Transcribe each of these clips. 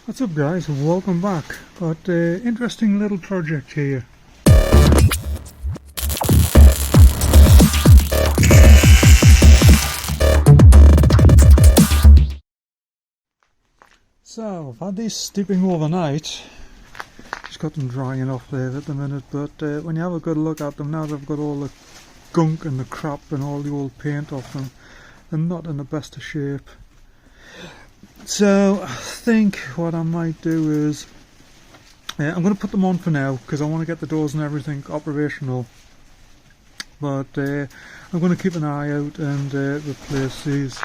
What's up guys, welcome back. Got an interesting little project here. So I've had these steeping overnight. Just got them drying off there at the minute, but when you have a good look at them now, they've got all the gunk and the crap and all the old paint off them. They're not in the best of shape. So I think what I might do is I'm going to put them on for now because I want to get the doors and everything operational, but I'm going to keep an eye out and replace these.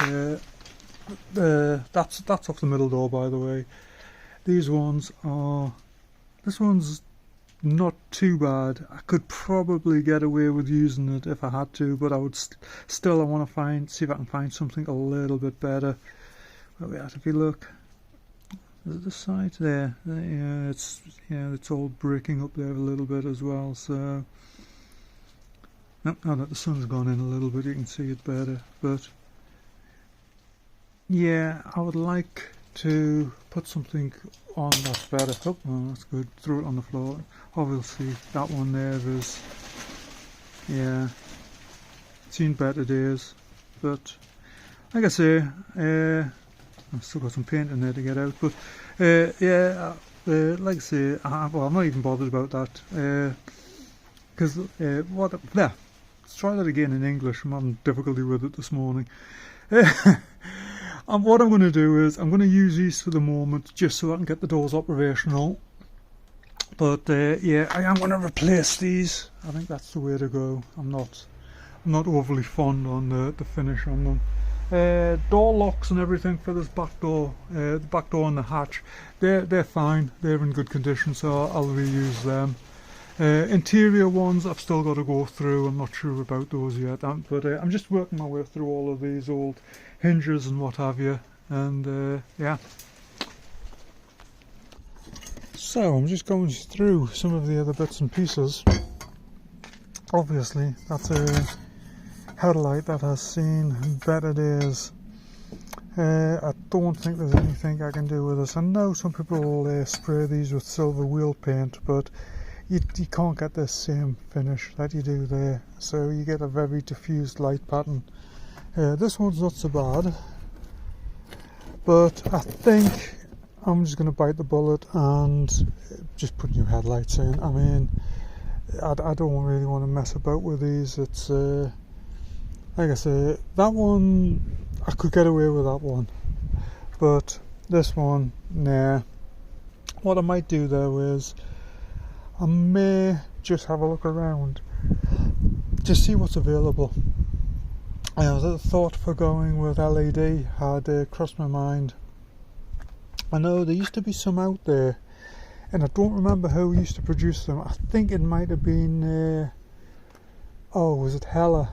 That's off the middle door, by the way. These ones are, this one's not too bad. I could probably get away with using it if I had to, but I would still I want to see if I can find something a little bit better. Where we at? If you look, is it the side there? Yeah, it's all breaking up there a little bit as well. So now that the sun's gone in a little bit, you can see it better. But yeah, I would like to put something on that's better. Oh, that's good. Throw it on the floor. Obviously, that one there is, yeah, seen better days. But like I say, I've still got some paint in there to get out, but yeah, like I say, well, I'm not even bothered about that, because let's try that again in English. I'm having difficulty with it this morning. And what I'm going to do is I'm going to use these for the moment just so I can get the doors operational, but yeah, I am going to replace these. I think that's the way to go. I'm not overly fond on the finish on them. Door locks and everything for this back door, the back door and the hatch, they're fine, they're in good condition, so I'll reuse them. Interior ones I've still got to go through. I'm not sure about those yet, but I'm just working my way through all of these old hinges and what have you, and yeah. So I'm just going through some of the other bits and pieces. Obviously that's a headlight that has seen better days. I don't think there's anything I can do with this. I know some people spray these with silver wheel paint, but you can't get the same finish that you do there, so you get a very diffused light pattern. This one's not so bad, but I think I'm just going to bite the bullet and just put new headlights in. I mean, I don't really want to mess about with these. It's like I say, that one, I could get away with that one, but this one, nah. What I might do though is, I may just have a look around, just see what's available. The thought for going with LED had crossed my mind. I know there used to be some out there, and I don't remember who used to produce them. I think it might have been, was it Hella?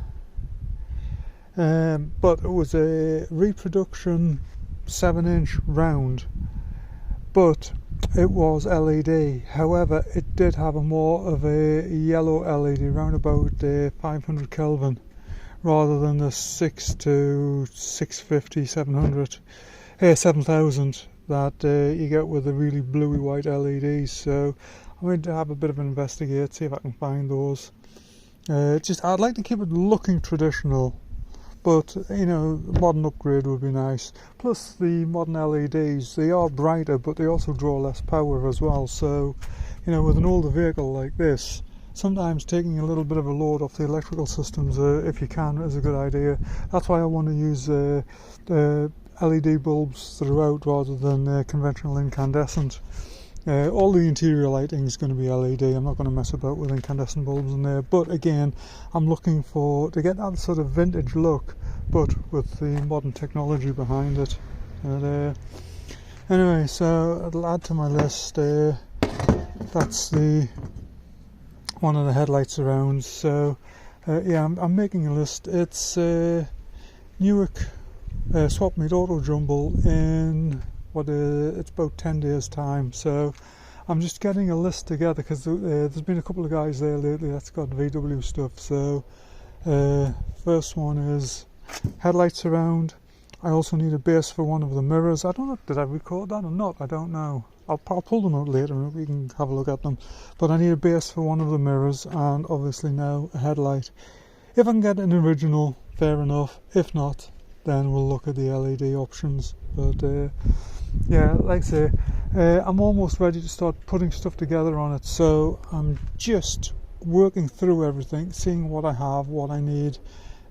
But it was a reproduction 7-inch round, but it was LED. However, it did have a more of a yellow LED around about 500 Kelvin rather than the 6 to 650, 700, 7000 that you get with the really bluey white LEDs. So I'm going to have a bit of an investigate, see if I can find those. I'd like to keep it looking traditional, but you know, modern upgrade would be nice. Plus the modern LEDs, they are brighter, but they also draw less power as well. So you know, with an older vehicle like this, sometimes taking a little bit of a load off the electrical systems, if you can, is a good idea. That's why I want to use LED bulbs throughout rather than conventional incandescent. All the interior lighting is going to be LED. I'm not going to mess about with incandescent bulbs in there, but again, I'm looking to get that sort of vintage look, but with the modern technology behind it. And, anyway, so it'll add to my list. That's one of the headlights around. So yeah, I'm making a list. It's Newark swap meet auto jumble in it's about 10 days time. So I'm just getting a list together because there's been a couple of guys there lately that's got VW stuff. So first one is headlights around, I also need a base for one of the mirrors. I don't know, did I record that or not? I don't know. I'll pull them out later and we can have a look at them. But I need a base for one of the mirrors, and obviously now a headlight. If I can get an original, fair enough. If not, then we'll look at the LED options. But yeah, like I say, I'm almost ready to start putting stuff together on it. So I'm just working through everything, seeing what I have, what I need.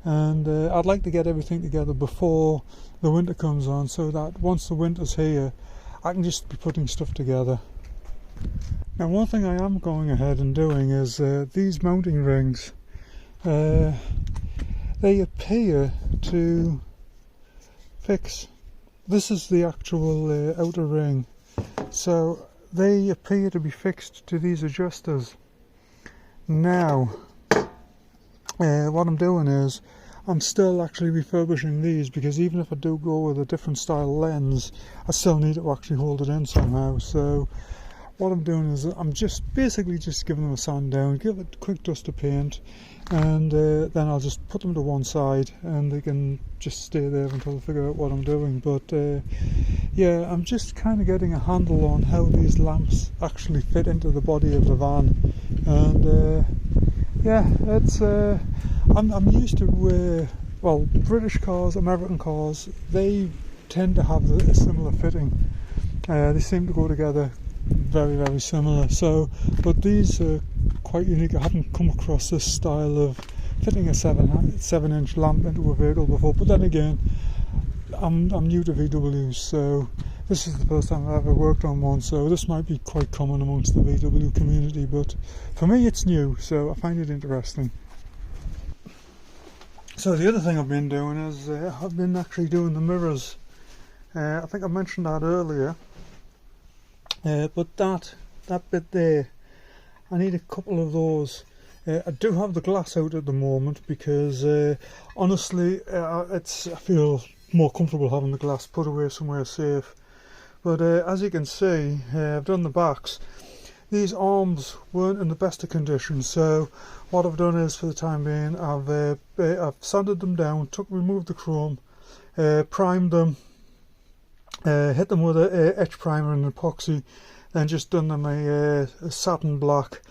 And I'd like to get everything together before the winter comes on, so that once the winter's here, I can just be putting stuff together. Now, one thing I am going ahead and doing is these mounting rings. They appear to fix. This is the actual outer ring, so they appear to be fixed to these adjusters. Now, what I'm doing is I'm still actually refurbishing these, because even if I do go with a different style lens, I still need to actually hold it in somehow. So what I'm doing is I'm just basically just giving them a sand down, give it a quick dust of paint, and then I'll just put them to one side and they can just stay there until I figure out what I'm doing. But yeah, I'm just kind of getting a handle on how these lamps actually fit into the body of the van. And yeah, it's I'm used to well, British cars, American cars, they tend to have a similar fitting. They seem to go together very, very similar. So, but these are quite unique. I haven't come across this style of fitting a 7-inch lamp into a vehicle before. But then again, I'm new to VWs, so this is the first time I've ever worked on one. So this might be quite common amongst the VW community, but for me it's new, so I find it interesting. So the other thing I've been doing is I've been actually doing the mirrors. I think I mentioned that earlier. But that bit there, I need a couple of those. I do have the glass out at the moment because honestly I feel more comfortable having the glass put away somewhere safe. But as you can see, I've done the backs. These arms weren't in the best of condition, so what I've done is, for the time being, I've sanded them down, removed the chrome, primed them, hit them with a etch primer and epoxy, then just done them a satin black.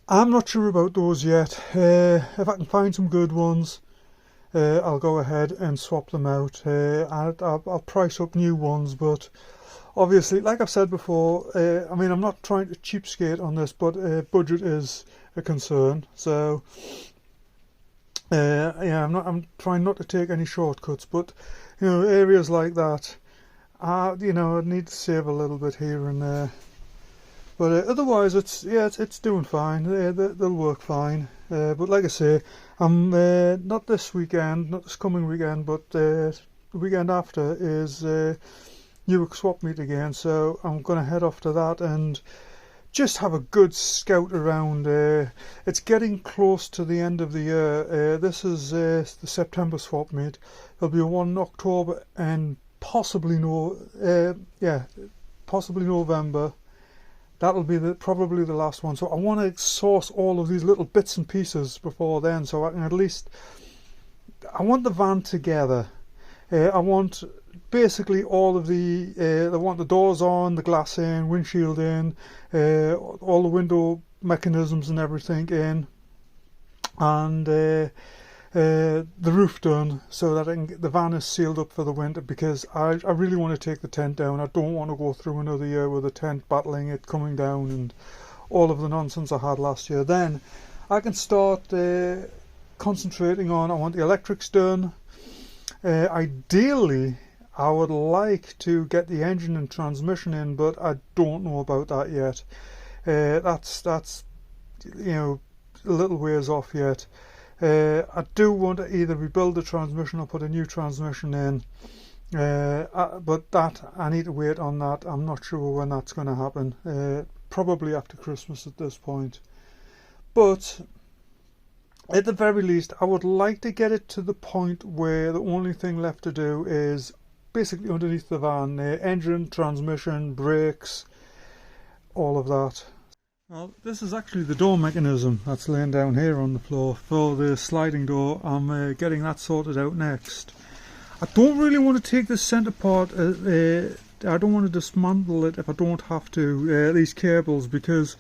I'm not sure about those yet. If I can find some good ones, I'll go ahead and swap them out. I'll price up new ones, but obviously, like I've said before, I mean, I'm not trying to cheapskate on this, but budget is a concern. So yeah, I'm trying not to take any shortcuts, but you know, areas like that, you know, I need to save a little bit here and there. But otherwise, it's doing fine. They'll work fine. But like I say, I'm not this weekend, not this coming weekend, but the weekend after is Newark swap meet again. So I'm going to head off to that and just have a good scout around. It's getting close to the end of the year. This is the September swap meet. There'll be one in October and possibly November. That'll be probably the last one. So I want to source all of these little bits and pieces before then, so I can at least, I want the van together. I want basically all of the, I want the doors on, the glass in, windshield in, all the window mechanisms and everything in, and the roof done, so that the van is sealed up for the winter, because I really want to take the tent down. I don't want to go through another year with the tent, battling it coming down and all of the nonsense I had last year. Then I can start concentrating on, I want the electrics done. Ideally I would like to get the engine and transmission in, but I don't know about that yet. That's you know, a little ways off yet. I do want to either rebuild the transmission or put a new transmission in, but that I need to wait on that. I'm not sure when that's going to happen. Probably after Christmas at this point. But at the very least, I would like to get it to the point where the only thing left to do is basically underneath the van, engine, transmission, brakes, all of that. Well, this is actually the door mechanism that's laying down here on the floor for the sliding door. I'm getting that sorted out next. I don't really want to take the centre part, I don't want to dismantle it if I don't have to, these cables, because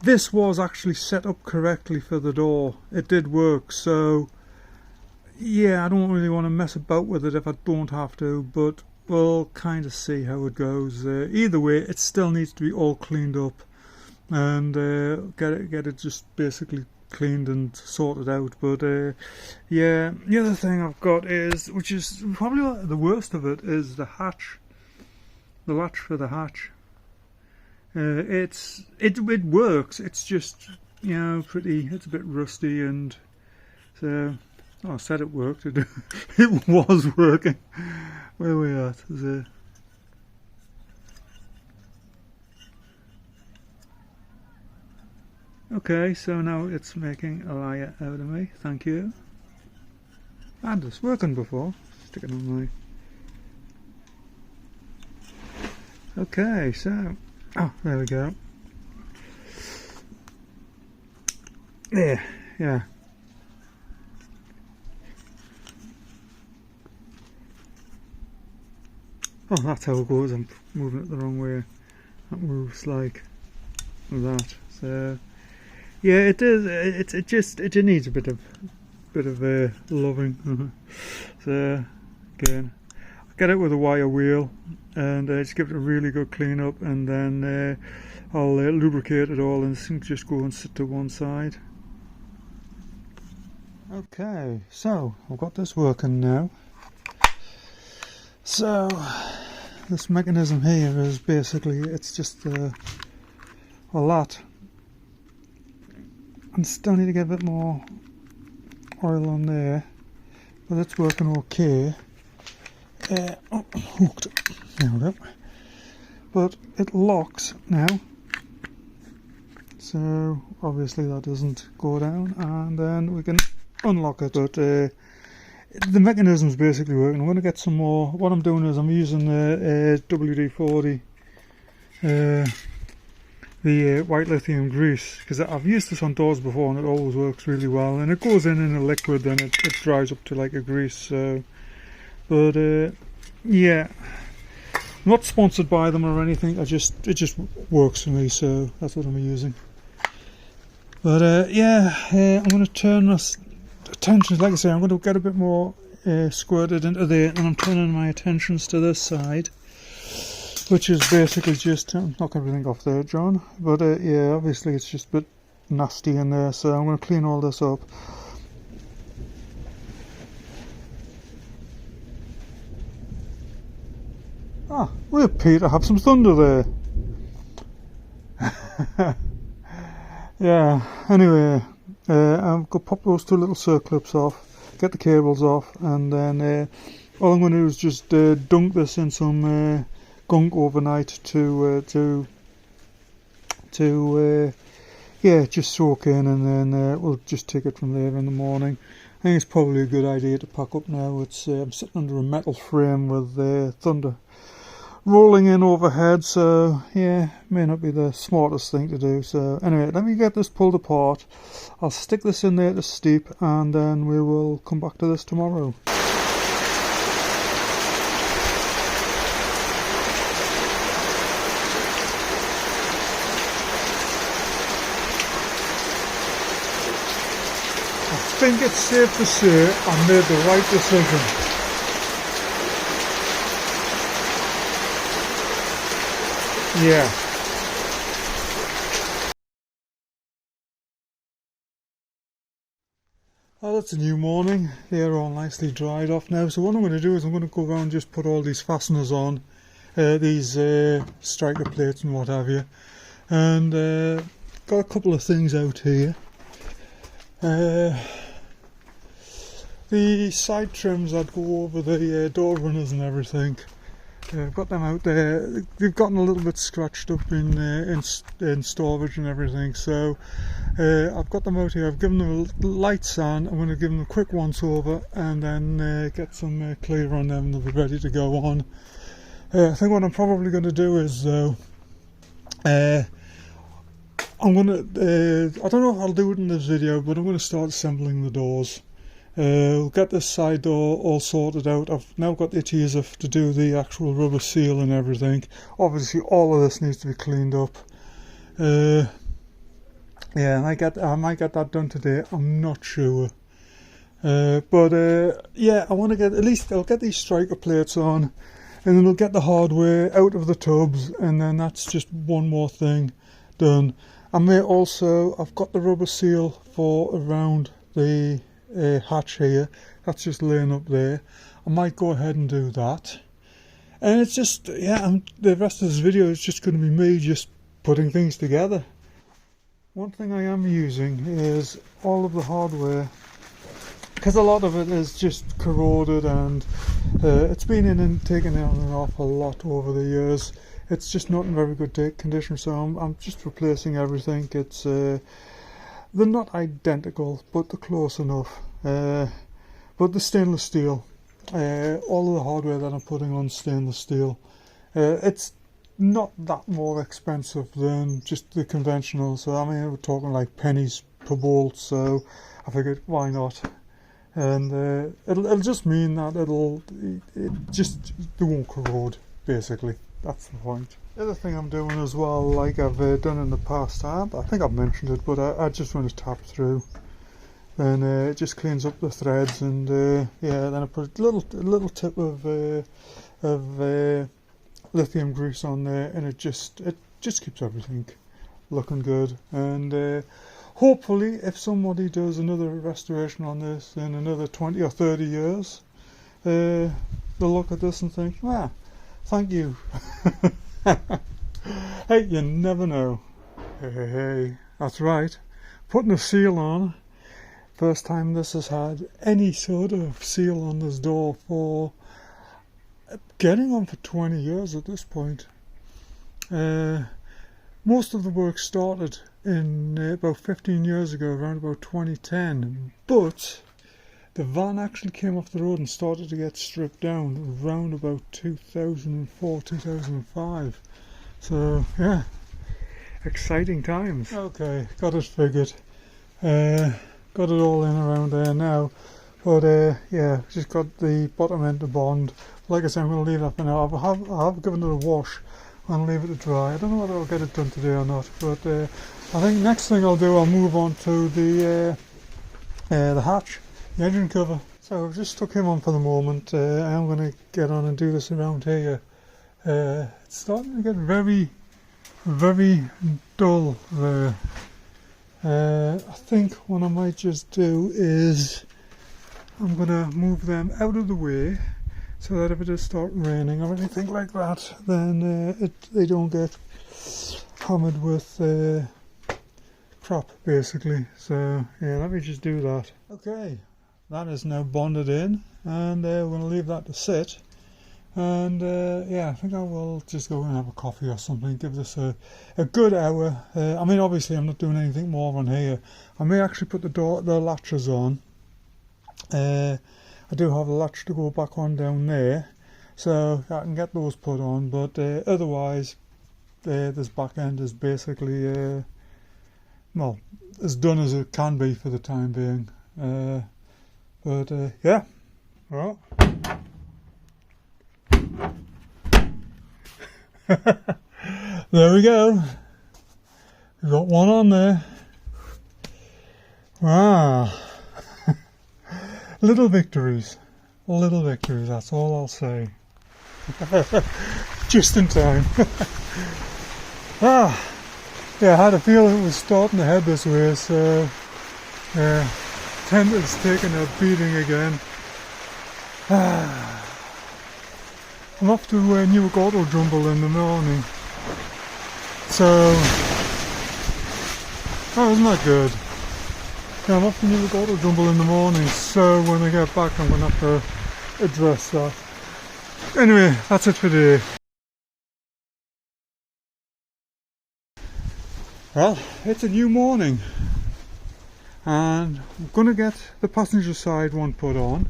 this was actually set up correctly for the door. It did work, so yeah, I don't really want to mess about with it if I don't have to, but we'll kind of see how it goes. Either way, it still needs to be all cleaned up and get it just basically cleaned and sorted out. But yeah, the other thing I've got is, which is probably the worst of it, is the hatch, the latch for the hatch. It works. It's just, you know, it's a bit rusty, and so. Oh, I said it worked. It was working. Where are we at? Okay, so now it's making a liar out of me. Thank you. And it's working before. Stick it on my. Okay, so. Oh, there we go. There, yeah. Oh, that's how it goes. I'm moving it the wrong way. That moves like that. So yeah, it does. It needs a bit of loving. So again, I get it with a wire wheel, and just give it a really good clean up, and then I'll lubricate it all, and this thing just go and sit to one side. Okay, so I've got this working now. So this mechanism here is basically, it's just a lot, and still need to get a bit more oil on there, but it's working okay. Oh, hooked. There we go. But it locks now, so obviously that doesn't go down, and then we can unlock it. But the mechanism's basically working. I'm going to get some more. What I'm doing is I'm using the WD-40, the white lithium grease, because I've used this on doors before and it always works really well, and it goes in a liquid, then it dries up to like a grease. So, but yeah, I'm not sponsored by them or anything. It just works for me, so that's what I'm using. But yeah, I'm going to turn this attention, like I say, I'm going to get a bit more squirted into there, and I'm turning my attentions to this side, which is basically just, knock everything off there, John, but yeah, obviously it's just a bit nasty in there, so I'm going to clean all this up. Ah, we appear to have some thunder there. Yeah, anyway, I'm going to pop those two little circlips off, get the cables off, and then all I'm going to do is just dunk this in some gunk overnight to yeah, just soak in, and then we'll just take it from there in the morning. I think it's probably a good idea to pack up now. It's I'm sitting under a metal frame with thunder rolling in overhead, so yeah, may not be the smartest thing to do. So anyway, let me get this pulled apart. I'll stick this in there to steep, and then we will come back to this tomorrow. I think it's safe to say I made the right decision. Yeah. Well, it's a new morning. They're all nicely dried off now. So what I'm going to do is I'm going to go around and just put all these fasteners on, these striker plates and what have you. And got a couple of things out here. The side trims that go over the door runners and everything. I've got them out there. They've gotten a little bit scratched up in storage and everything, so I've got them out here. I've given them a light sand. I'm going to give them a quick once over, and then get some clear on them, and they'll be ready to go on. I think what I'm probably going to do is though, I'm going to I don't know if I'll do it in this video, but I'm going to start assembling the doors. We'll get this side door all sorted out. I've now got the adhesive to do the actual rubber seal and everything. Obviously all of this needs to be cleaned up. Yeah, I might get that done today, I'm not sure. But yeah, I want to get, at least I'll get these striker plates on, and then I'll get the hardware out of the tubs, and then that's just one more thing done. I may also, I've got the rubber seal for around the hatch here, that's just laying up there. I might go ahead and do that. And it's just, yeah, the rest of this video is just going to be me just putting things together. One thing I am using is all of the hardware, because a lot of it is just corroded, and it's been in and taken on and off a lot over the years. It's just not in very good condition, so I'm just replacing everything. It's they're not identical, but they're close enough. But the stainless steel, all of the hardware that I'm putting on stainless steel, it's not that more expensive than just the conventional. So I mean, we're talking like pennies per bolt. So I figured, why not? And it'll just mean that they won't corrode, basically. That's the point. The other thing I'm doing as well, like I've done in the past, I think I've mentioned it, but I just run a tap through, and it just cleans up the threads, and yeah, then I put a little tip of lithium grease on there, and it just keeps everything looking good. And hopefully, if somebody does another restoration on this in another 20 or 30 years, they'll look at this and think, ah, thank you. Hey, you never know. Hey, that's right. Putting a seal on. First time this has had any sort of seal on this door for getting on for 20 years at this point. Most of the work started in about 15 years ago, around about 2010, but the van actually came off the road and started to get stripped down around about 2004, 2005. So yeah, exciting times. Okay, got it figured. Got it all in around there now. But yeah, just got the bottom end to bond. Like I said, I'm going to leave that for now. I have given it a wash and leave it to dry. I don't know whether I'll get it done today or not, but I think next thing I'll do, I'll move on to the hatch, the engine cover. So I've just stuck him on for the moment. I am going to get on and do this around here. It's starting to get very, very dull there. I think what I might just do is I'm going to move them out of the way, so that if it does start raining or anything like that, then they don't get hammered with crap, basically. So yeah, let me just do that. Okay, that is now bonded in, and we're going to leave that to sit. And yeah, I think I will just go and have a coffee or something, give this a good hour. I mean, obviously I'm not doing anything more on here. I may actually put the latches on. I do have a latch to go back on down there, so I can get those put on, but otherwise this back end is basically well, as done as it can be for the time being. But yeah, well. There we go. We've got one on there. Wow. Little victories, that's all I'll say. Just in time. Yeah, I had a feeling it was starting to head this way, so yeah, tent is taking a beating again. I'm off to Newark Auto Jumble in the morning, so isn't that good? Yeah, I'm off to Newark Auto Jumble in the morning, so when I get back I'm going to have to address that. Anyway, that's it for today. Well, it's a new morning, and I'm going to get the passenger side one put on.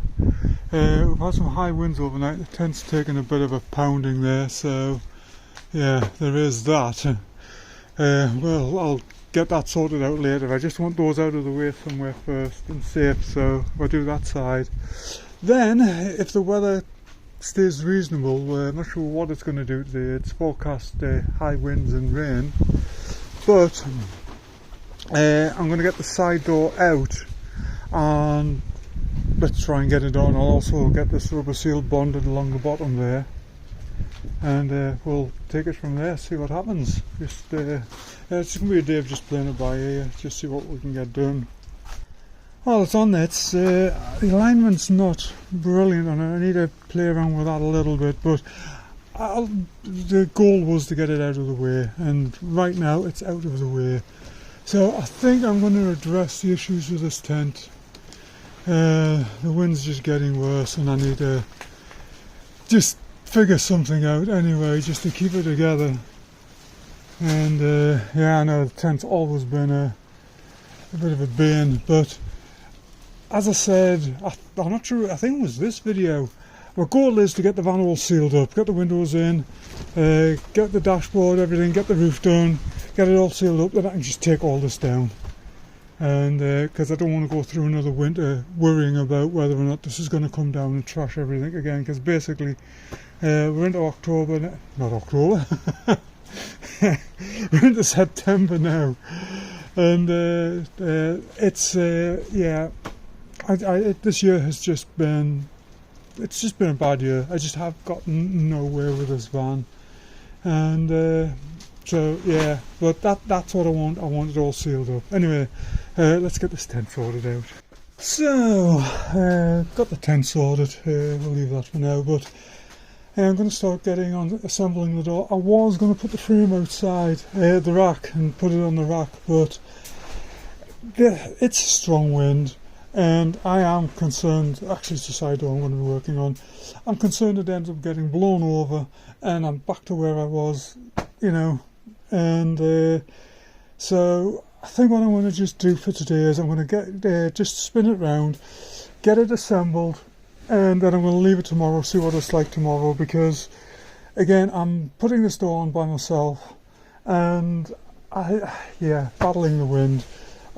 We've had some high winds overnight, the tent's taken a bit of a pounding there, so yeah, there is that. Well, I'll get that sorted out later. I just want those out of the way somewhere first and safe, so I'll do that side. Then, if the weather stays reasonable, we're not sure what it's going to do today. It's forecast high winds and rain, but I'm going to get the side door out and let's try and get it on. I'll also get this rubber seal bonded along the bottom there, and we'll take it from there, see what happens. It's going to be a day of just playing it by ear, just see what we can get done. Well, it's on there. The alignment's not brilliant on it. I need to play around with that a little bit, but the goal was to get it out of the way, and right now it's out of the way. So I think I'm going to address the issues with this tent. The wind's just getting worse, and I need to just figure something out anyway, just to keep it together. And yeah, I know the tent's always been a bit of a bane, but as I said, I'm not sure, I think it was this video, my goal is to get the van all sealed up, get the windows in, get the dashboard, everything, get the roof done, get it all sealed up, then I can just take all this down. And because I don't want to go through another winter worrying about whether or not this is going to come down and trash everything again, because basically we're into October, not October, we're into September now, and it's, yeah, this year has just been, it's just been a bad year. I just have gotten nowhere with this van, and so yeah, but that's what I want. I want it all sealed up. Anyway, let's get this tent sorted out. So, got the tent sorted. We'll leave that for now, but I'm going to start getting on assembling the door. I was going to put the frame outside the rack and put it on the rack, but it's a strong wind. And I am concerned, actually it's the side door I'm going to be working on, I'm concerned it ends up getting blown over and I'm back to where I was, you know, and so I think what I'm going to just do for today is I'm going to get, just spin it round, get it assembled, and then I'm going to leave it tomorrow, see what it's like tomorrow, because again, I'm putting this door on by myself, and battling the wind.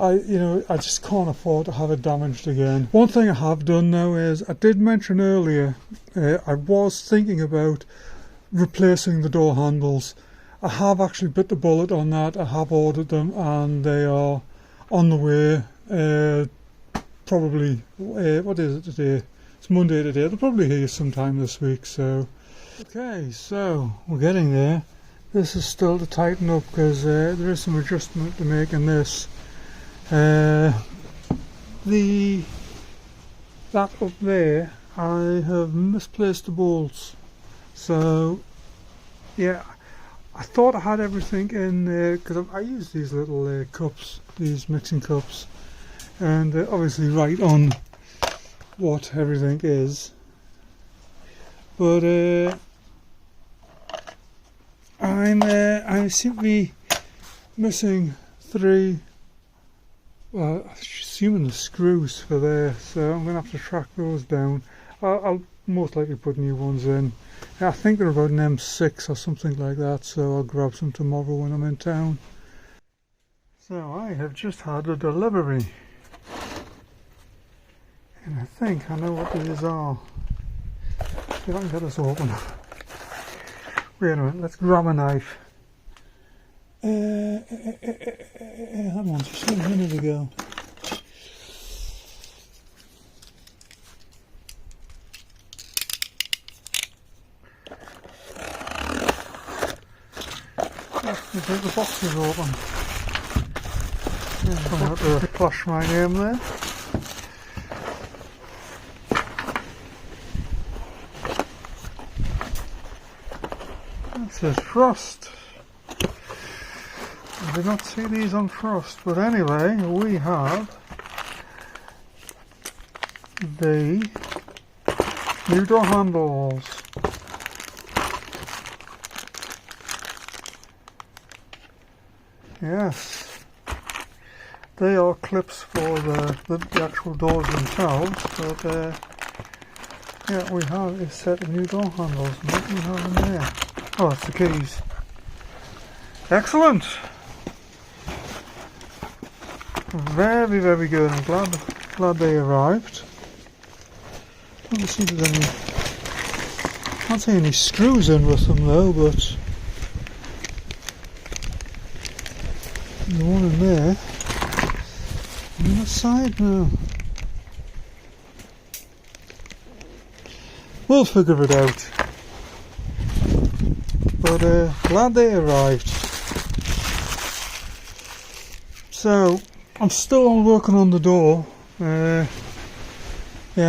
I just can't afford to have it damaged again. One thing I have done now is, I did mention earlier, I was thinking about replacing the door handles. I have actually bit the bullet on that. I have ordered them and they are on the way. Probably, what is it today? It's Monday today. They'll probably hear sometime this week. So, okay, so we're getting there. This is still to tighten up because there is some adjustment to make in this. That up there, I have misplaced the bolts, so yeah, I thought I had everything in there because I use these little cups, these mixing cups, and obviously write on what everything is, but I seem to be missing 3. Well, I'm assuming the screws for there, so I'm going to have to track those down. I'll most likely put new ones in. I think they're about an M6 or something like that, so I'll grab some tomorrow when I'm in town. So I have just had a delivery, and I think I know what these are. See if I can get this open. Wait a minute, let's grab a knife. That one's just a minute ago. The box is open. I'm going to flash my name there. It says Frost. I did not see these on Frost, but anyway, we have the new door handles. Yes, they are clips for the actual doors themselves, but yeah, we have a set of new door handles. What do we have in there? Oh, it's the keys. Excellent! Very, very good. I'm glad they arrived. Let me see if there's any. I can't see any screws in with them though, but the one in there. On the side now. We'll figure it out. But glad they arrived. So I'm still working on the door. Yeah,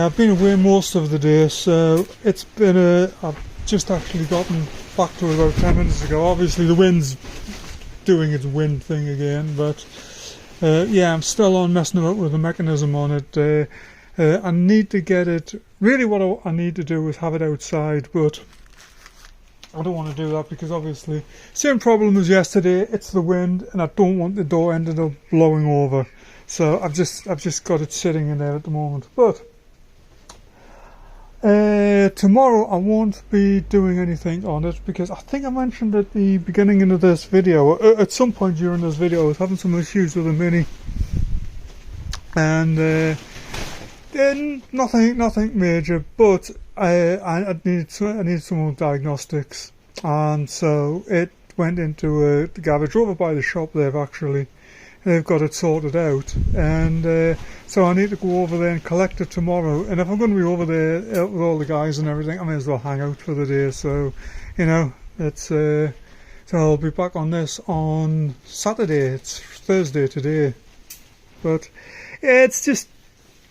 I've been away most of the day, so it's been I've just actually gotten back to it about 10 minutes ago. Obviously the wind's doing its wind thing again, but yeah, I'm still on messing about with the mechanism on it. I need to get it, really what I need to do is have it outside, but I don't want to do that because obviously same problem as yesterday, it's the wind and I don't want the door ended up blowing over. So I've just got it sitting in there at the moment. But tomorrow I won't be doing anything on it because I think I mentioned at the beginning of this video, at some point during this video I was having some issues with the Mini, and then nothing major, but I need some more diagnostics, and so it went into the garage over by the shop. They've got it sorted out, and so I need to go over there and collect it tomorrow. And if I'm going to be over there with all the guys and everything, I may as well hang out for the day. So, you know, it's so I'll be back on this on Saturday. It's Thursday today, but yeah, it's just,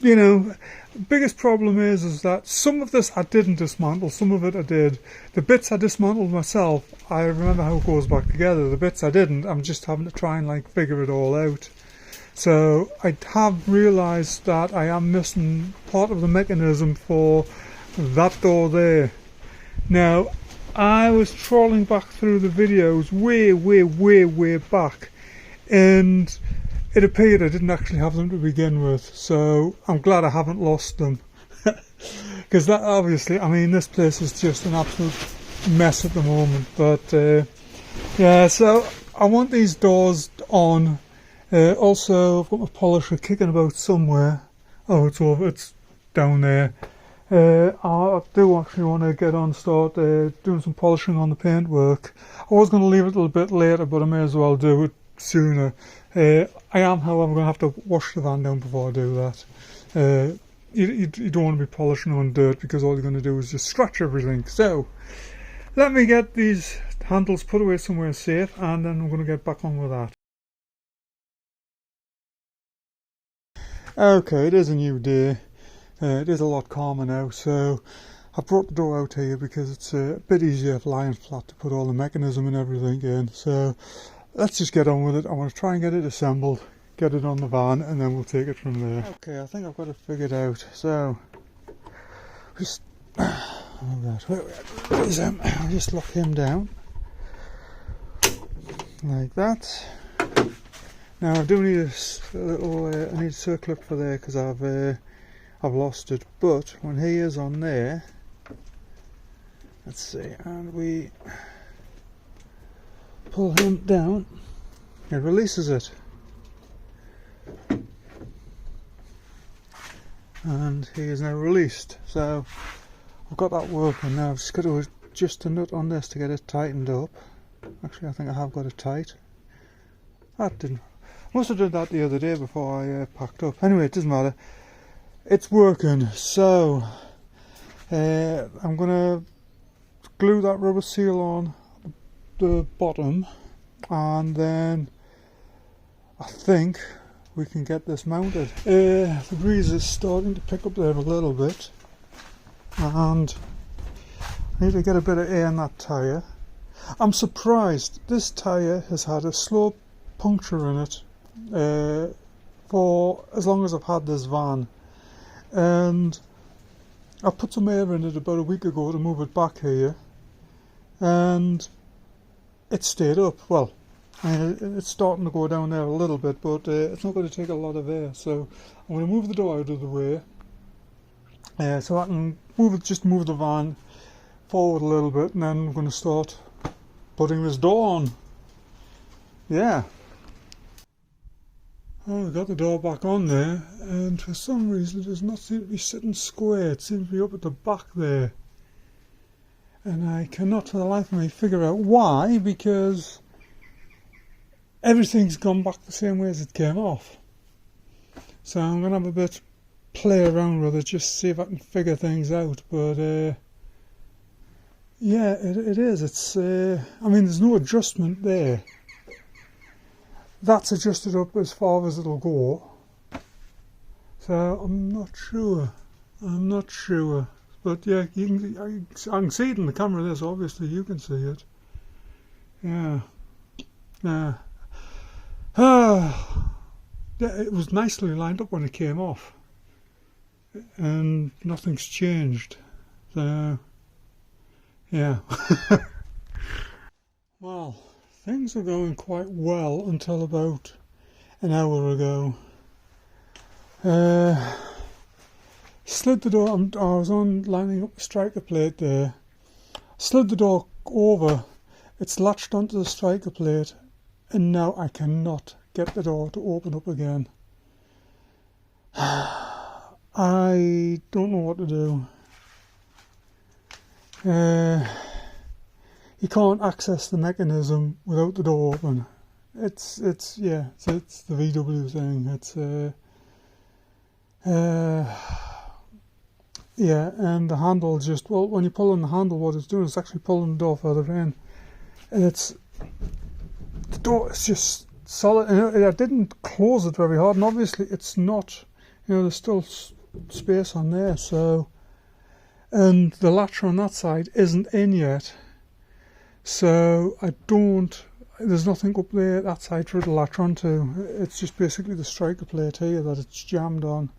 you know, the biggest problem is that some of this I didn't dismantle, some of it I did. The bits I dismantled myself, I remember how it goes back together. The bits I didn't, I'm just having to try and like figure it all out. So I have realised that I am missing part of the mechanism for that door there. Now, I was trawling back through the videos way back, and it appeared I didn't actually have them to begin with, so I'm glad I haven't lost them. Because that obviously, I mean, this place is just an absolute mess at the moment. But yeah, so I want these doors on. Also, I've got my polisher kicking about somewhere. Oh, it's down there. I do actually want to get on, start doing some polishing on the paintwork. I was going to leave it a little bit later, but I may as well do it sooner. I am, however, going to have to wash the van down before I do that. You don't want to be polishing on dirt because all you're going to do is just scratch everything. So let me get these handles put away somewhere safe, and then I'm going to get back on with that. Okay, it is a new day. It is a lot calmer now, so I brought the door out here because it's a bit easier lying flat to put all the mechanism and everything in. So let's just get on with it. I want to try and get it assembled, get it on the van, and then we'll take it from there. Okay, I think I've got it figured out. So just I'll just lock him down like that. Now I do need a little. I need a circlip for there because I've lost it. But when he is on there, let's see, and we pull him down, it releases it, and he is now released. So I've got that working now. I've just got to adjust the nut on this to get it tightened up. Actually, I think I have got it tight. That didn't. Must have done that the other day before I packed up. Anyway, it doesn't matter. It's working. So I'm gonna glue that rubber seal on the bottom, and then I think we can get this mounted. The breeze is starting to pick up there a little bit, and I need to get a bit of air in that tyre. I'm surprised this tyre has had a slow puncture in it for as long as I've had this van, and I put some air in it about a week ago to move it back here, and it stayed up. Well, I mean, it's starting to go down there a little bit, but it's not going to take a lot of air, so I'm going to move the door out of the way so I can just move the van forward a little bit, and then I'm going to start putting this door on. Yeah. Oh, we got the door back on there, and for some reason it does not seem to be sitting square. It seems to be up at the back there. And I cannot for the life of me figure out why, because everything's gone back the same way as it came off. So I'm going to have a bit play around with it, just see if I can figure things out. But yeah, it is. It's I mean, there's no adjustment there. That's adjusted up as far as it'll go. So I'm not sure. But yeah, I can see it in the camera there, so obviously you can see it. Yeah. Yeah. Yeah, it was nicely lined up when it came off. And nothing's changed. So, yeah. Well, things were going quite well until about an hour ago. Slid the door, I was on lining up the striker plate there. Slid the door over, it's latched onto the striker plate, and now I cannot get the door to open up again. I don't know what to do. You can't access the mechanism without the door open. It's the VW thing. Yeah, and the handle just, well, when you pull on the handle, what it's doing is actually pulling the door further in. And the door is just solid, and I didn't close it very hard, and obviously it's not, there's still space on there, so, and the latch on that side isn't in yet, so there's nothing up there that side for it to latch onto. It's just basically the striker plate here that it's jammed on.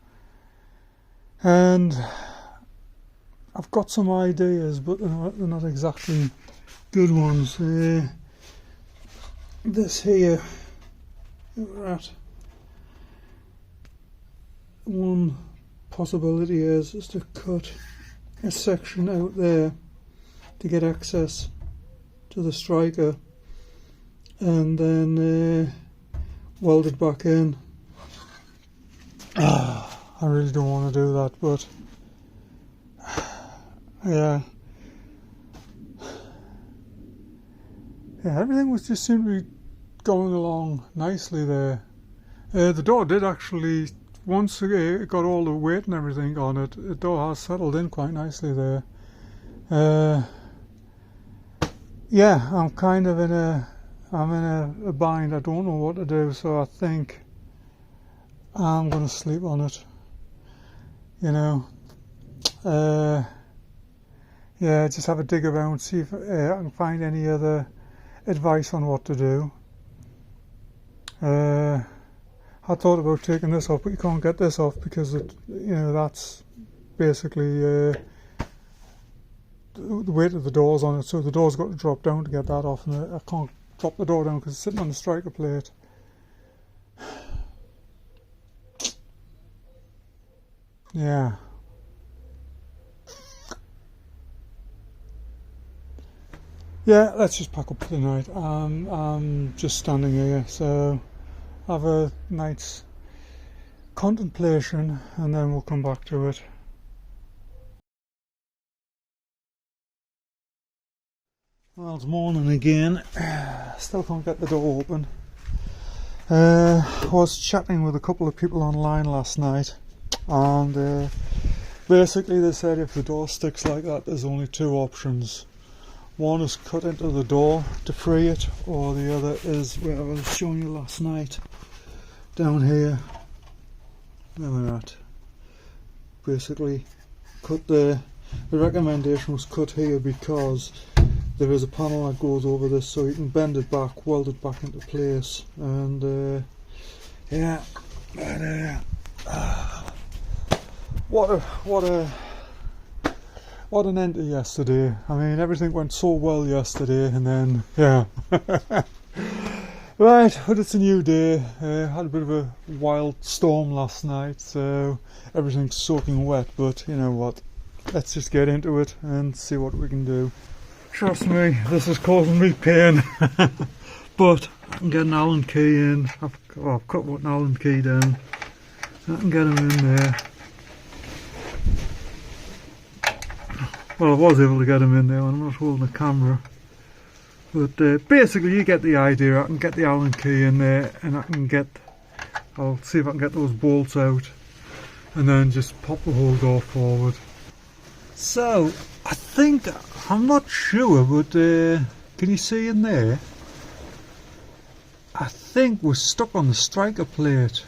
And I've got some ideas, but they're not exactly good ones. This here, right. One possibility is to cut a section out there to get access to the striker, and then weld it back in. I really don't want to do that, but yeah, everything was just seemed to be going along nicely there. The door did actually, once it got all the weight and everything on it, the door has settled in quite nicely there. Yeah, I'm kind of in a bind. I don't know what to do, so I think I'm going to sleep on it. Yeah, just have a dig around, see if I can find any other advice on what to do. I thought about taking this off, but you can't get this off because that's basically the weight of the door's on it, so the door's got to drop down to get that off, and I can't drop the door down because it's sitting on the striker plate. Yeah. Yeah, let's just pack up for the night. I'm just standing here, so have a night's contemplation and then we'll come back to it. Well, it's morning again. Still can't get the door open. I was chatting with a couple of people online last night, and basically they said if the door sticks like that, there's only two options. One is cut into the door to free it, or the other is where I was showing you last night, down here. There we're at. Basically, cut the recommendation was cut here because there is a panel that goes over this, so you can bend it back, weld it back into place, and yeah, but what an end to yesterday. I mean, everything went so well yesterday, and then yeah. Right, but it's a new day. Had a bit of a wild storm last night, so everything's soaking wet, but you know what, let's just get into it and see what we can do. Trust me, this is causing me pain. but I can get an Allen key in. I've cut an Allen key down. I can get them in there. Well, I was able to get them in there when I'm not holding the camera. But basically you get the idea. I can get the Allen key in there and I'll see if I can get those bolts out and then just pop the whole door forward. So I think, I'm not sure, but can you see in there? I think we're stuck on the striker plate.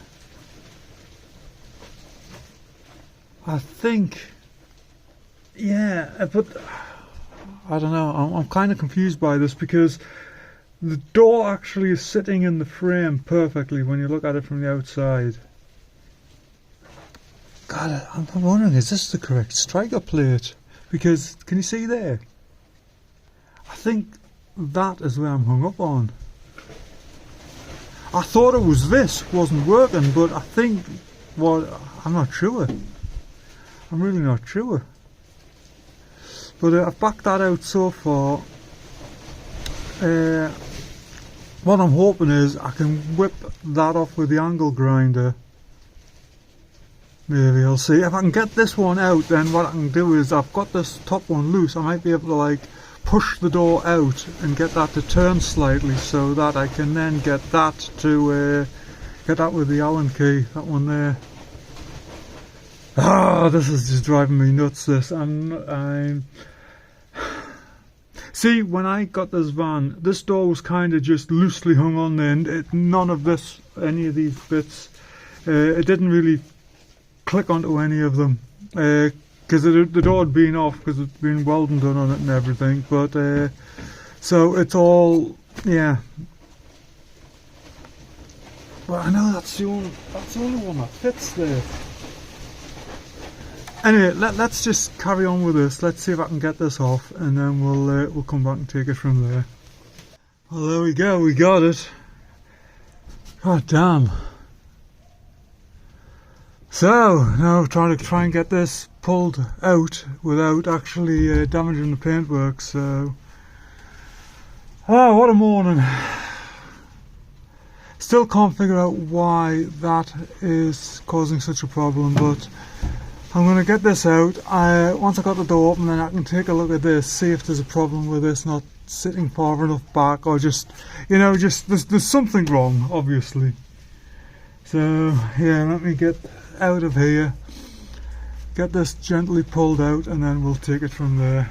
I think, yeah, but I don't know, I'm kind of confused by this because the door actually is sitting in the frame perfectly when you look at it from the outside. God, I'm wondering, is this the correct striker plate? Because, can you see there? I think that is where I'm hung up on. I thought it was this wasn't working, but I think, well, I'm not sure. I'm really not sure. But I've backed that out so far. What I'm hoping is I can whip that off with the angle grinder. Maybe I'll see. If I can get this one out, then what I can do is, I've got this top one loose, I might be able to like push the door out and get that to turn slightly so that I can then get that to get that with the Allen key, that one there. Ah, this is just driving me nuts, this. I'm see, when I got this van, this door was kind of just loosely hung on there, and none of this, any of these bits, it didn't really click onto any of them, because the door had been off because it's been welding done on it and everything, but so it's all, yeah. But I know that's the only one that fits there. Anyway, let's just carry on with this. Let's see if I can get this off, and then we'll come back and take it from there. Well, there we go, we got it. God damn. So now trying to get this pulled out without actually damaging the paintwork. So, oh, what a morning! Still can't figure out why that is causing such a problem, but I'm going to get this out. Once I got the door open, then I can take a look at this, see if there's a problem with this not sitting far enough back, or just, you know, just there's something wrong, obviously. So yeah, let me get out of here, get this gently pulled out, and then we'll take it from there.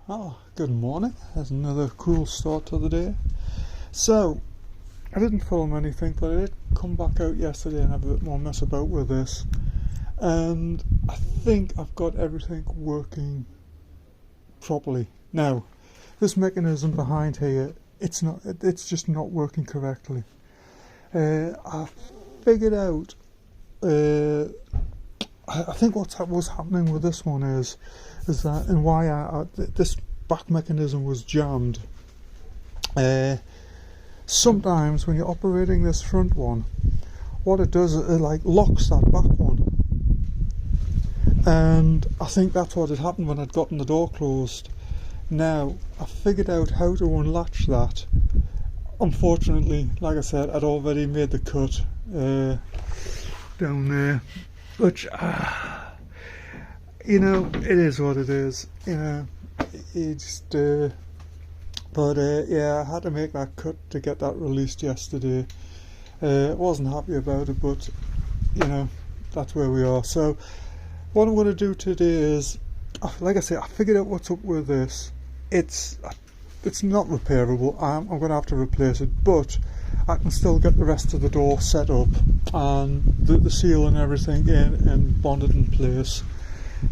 Oh, good morning. There's another cool start to the day. So I didn't film anything, but I did come back out yesterday and have a bit more mess about with this. And I think I've got everything working properly. Now, this mechanism behind here, it's just not working correctly. I figured out, I think what's happening with this one is that, and why this back mechanism was jammed. Sometimes when you're operating this front one, what it does is it like locks that back one. And I think that's what had happened when I'd gotten the door closed. Now, I figured out how to unlatch that. Unfortunately, like I said, I'd already made the cut down there, which, you know, it is what it is, you know, you just, but yeah, I had to make that cut to get that released yesterday. Wasn't happy about it, but, you know, that's where we are. So, what I'm going to do today is, like I say, I figured out what's up with this. It's not repairable. I'm going to have to replace it, but I can still get the rest of the door set up and the seal and everything in and bonded in place.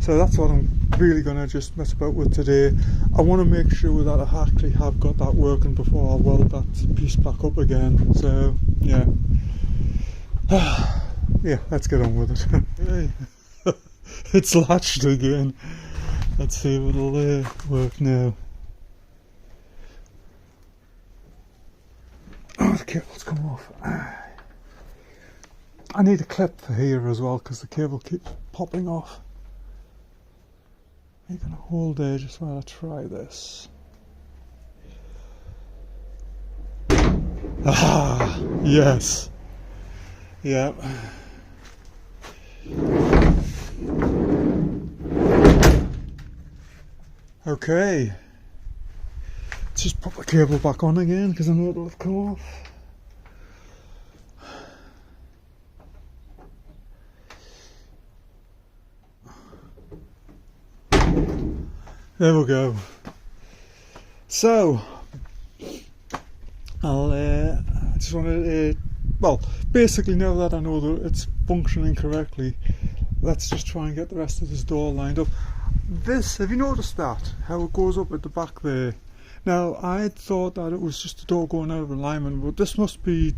So that's what I'm really going to just mess about with today. I want to make sure that I actually have got that working before I weld that piece back up again. So yeah, yeah, let's get on with it. It's latched again. Let's see if it'll work now. Oh, the cable's come off. I need a clip for here as well because the cable keeps popping off. You're going to hold there just while I try this. Ah, yes. Yep. Okay. Let's just put the cable back on again because I know it'll have come off. There we go. So, I just want to, well, basically now that I know that it's functioning correctly, let's just try and get the rest of this door lined up. This, have you noticed that? How it goes up at the back there? Now, I thought that it was just a door going out of alignment, but this must be,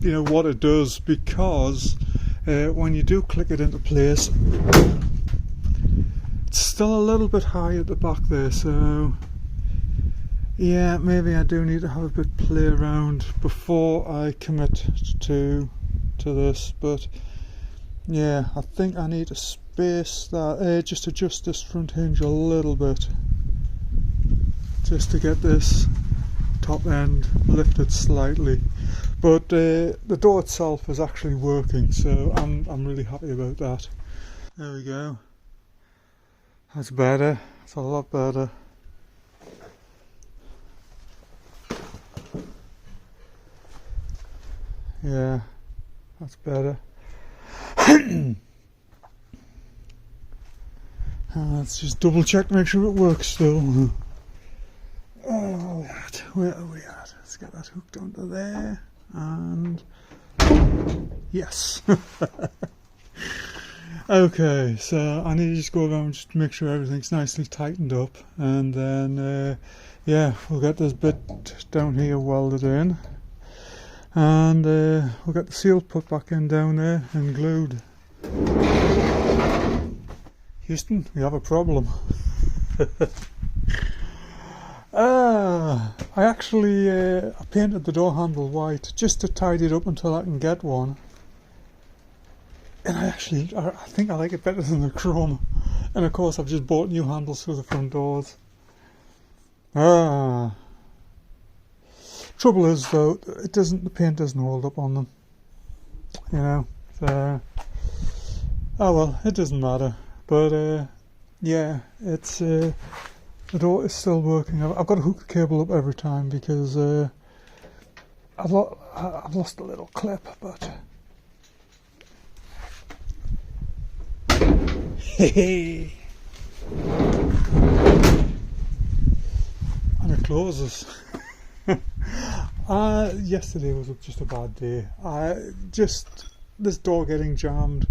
you know, what it does, because when you do click it into place, it's still a little bit high at the back there, so yeah, maybe I do need to have a bit play around before I commit to this, but yeah, I think I need to space that, just adjust this front hinge a little bit, just to get this top end lifted slightly. But the door itself is actually working, so I'm really happy about that. There we go. That's better. It's a lot better. Yeah, that's better. Let's just double check, make sure it works still. Oh, where are we at? Let's get that hooked onto there, and yes. Okay, so I need to just go around just to make sure everything's nicely tightened up, and then yeah, we'll get this bit down here welded in, and we'll get the seal put back in down there and glued. Houston, we have a problem. I actually I painted the door handle white just to tidy it up until I can get one. And I think I like it better than the chrome. And of course I've just bought new handles for the front doors. Trouble is though, the paint doesn't hold up on them. You know, so, oh well, it doesn't matter. But yeah, it's the door is still working. I've got to hook the cable up every time because I've lost a little clip, but hey, and it closes. Yesterday was just a bad day. This door getting jammed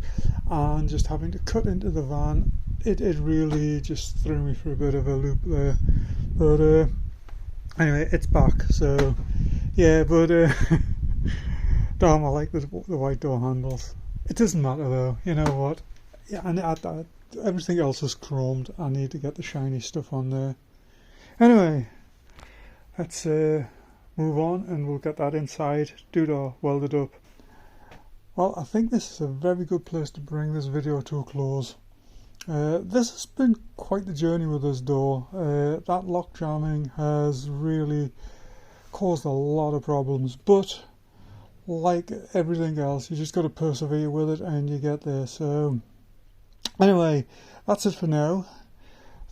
and just having to cut into the van, it really just threw me for a bit of a loop there. But anyway, it's back, so yeah. But damn, I like the white door handles. It doesn't matter though, you know what, yeah, and everything else is chromed. I need to get the shiny stuff on there. Anyway, let's move on and we'll get that inside doodah welded up. Well, I think this is a very good place to bring this video to a close. This has been quite the journey with this door. That lock jamming has really caused a lot of problems, but like everything else, you just got to persevere with it and you get there. So anyway, that's it for now.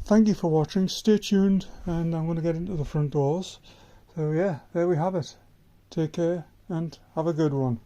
Thank you for watching. Stay tuned, and I'm going to get into the front doors. So yeah, there we have it. Take care and have a good one.